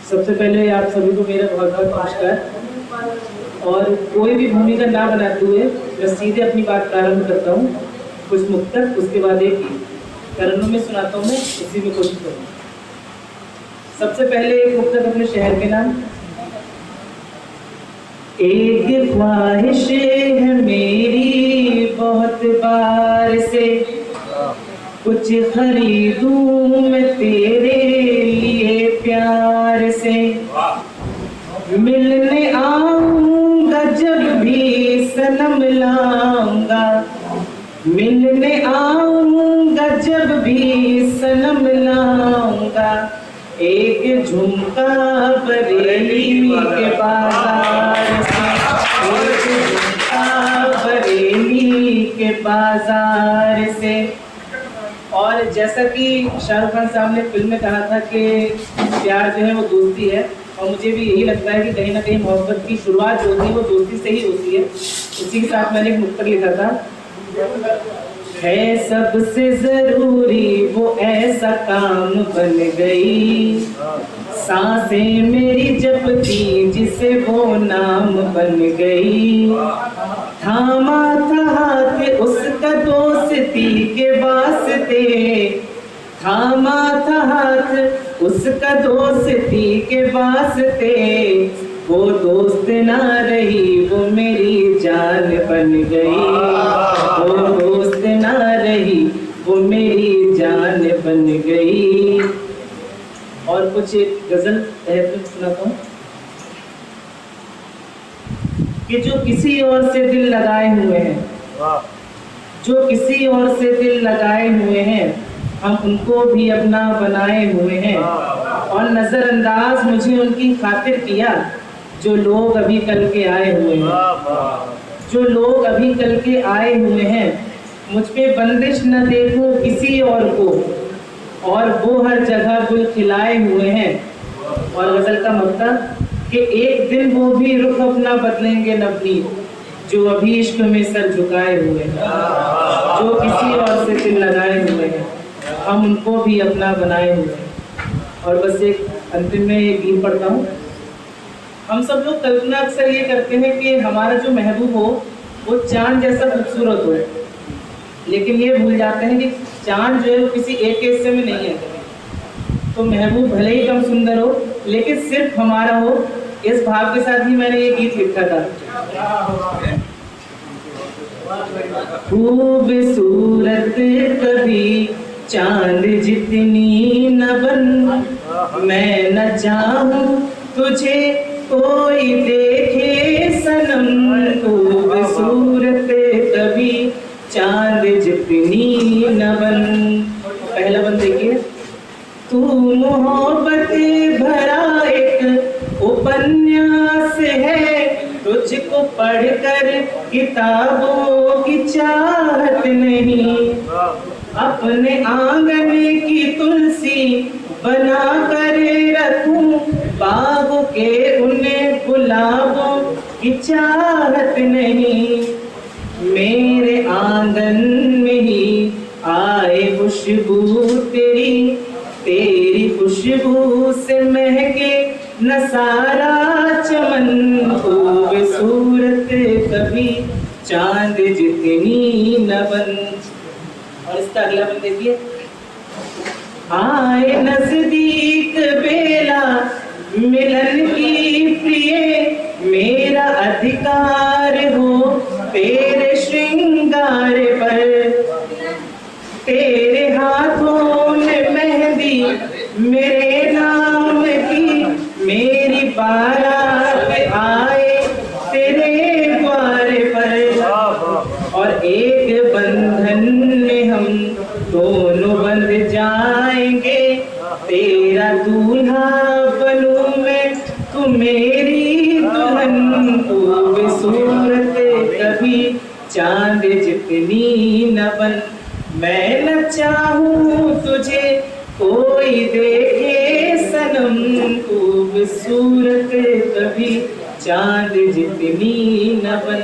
सबसे पहले आप सभी को मेरा बहुत बहुत नमस्कार। और कोई भी भूमिका ना बनाते हुए मैं सीधे अपनी बात प्रारंभ करता हूँ। कुछ मुक्तक, उसके बाद एक तरन्नुम में सुनाता हूँ, मैं उसी में कोशिश करूँगा। सबसे पहले एक मुक्तक अपने शहर के नाम। एक ख्वाहिश है मेरी बहुत बार से, कुछ खरीदूं मैं तेरे लिए प्यार से। मिलने आऊंगा जब भी सनम लाऊंगा, मिलने आऊंगा जब भी सनम लाऊंगा। एक झुमका बरेली के बाजार से, एक झुमका बरेली के बाजार से। और जैसा कि शाहरुख खान साहब ने फिल्म में कहा था कि प्यार जो है वो दोस्ती है, और मुझे भी यही लगता है कि कहीं ना कहीं मोहब्बत की शुरुआत जो होती है वो दोस्ती से ही होती है। उसी के साथ मैंने एक मुक्तक लिखा था। है सबसे जरूरी वो ऐसा काम बन गई, सांसें मेरी जपती जिसे वो नाम बन गई। थामा था हाथ उसका दोस्ती के वास्ते, थामा था हाथ उसका दोस्ती के वास्ते। वो दोस्त ना रही वो मेरी जान बन गई, वो दोस्त ना रही वो मेरी जान बन गई। और कुछ गजल सुनाता हूँ कि जो किसी और से दिल लगाए हुए हैं, जो किसी और से दिल लगाए हुए हैं, हम उनको भी अपना बनाए हुए हैं। और नजरअंदाज मुझे उनकी खातिर किया जो लोग अभी कल के आए हुए हैं, जो लोग अभी कल के आए हुए हैं। मुझ पे बंदिश न देखो किसी और को, और वो हर जगह गुल खिलाए हुए हैं। और गजल का मतलब कि एक दिन वो भी रुख अपना बदलेंगे नवनीत, जो अभी इश्क में सर झुकाए हुए हैं। जो किसी और से दिल लगाए हुए हैं, हम उनको भी अपना बनाए हुए हैं। और बस एक अंतिम में एक गीत पढ़ता हूँ। हम सब लोग कल्पना अक्सर ये करते हैं कि हमारा जो महबूब हो वो चांद जैसा खूबसूरत हो, लेकिन ये भूल जाते हैं कि चांद जो है वो किसी एक हिस्से में नहीं है। तो महबूब भले ही कम सुंदर हो, लेकिन सिर्फ हमारा हो, इस भाव के साथ ही मैंने ये गीत लिखा था। खूबसूरत कभी चांद जितनी न बन, मैं न चाहूं तुझे कोई देखे सनम। खूबसूरत कभी चांद जितनी न बन। पहला बंद देखिए। तू मोहब्बत भरा एक उपन्यास है, तुझको पढ़कर किताबों की चाहत नहीं। अपने आंगन की तुलसी बना कर रखूं, बागों के उन्हें गुलाबों की चाहत नहीं। मेरे आंगन में ही आए खुशबू तेरी, तेरी खुशबू से महके न सारा चमन। खूबसूरत कभी चांद जितनी न बन। और इसका अगला बन देखिए। आए नजदीक बेला मिलन की प्रिय, मेरा अधिकार हो तेरे श्रृंगार पर। तेरे हाथों में मेहंदी मेरे नाम की, मेरी बारात आए तेरे द्वार पर। और एक बंधन में हम दोनों बंध जाएंगे, तेरा दूल्हा बनूं मैं तू मेरी दुल्हन। खूबसूरत कभी चांद जितनी न बन, मैं न चाहूं तुझे कोई देखे सनम। खूबसूरत कभी चांद जितनी न बन।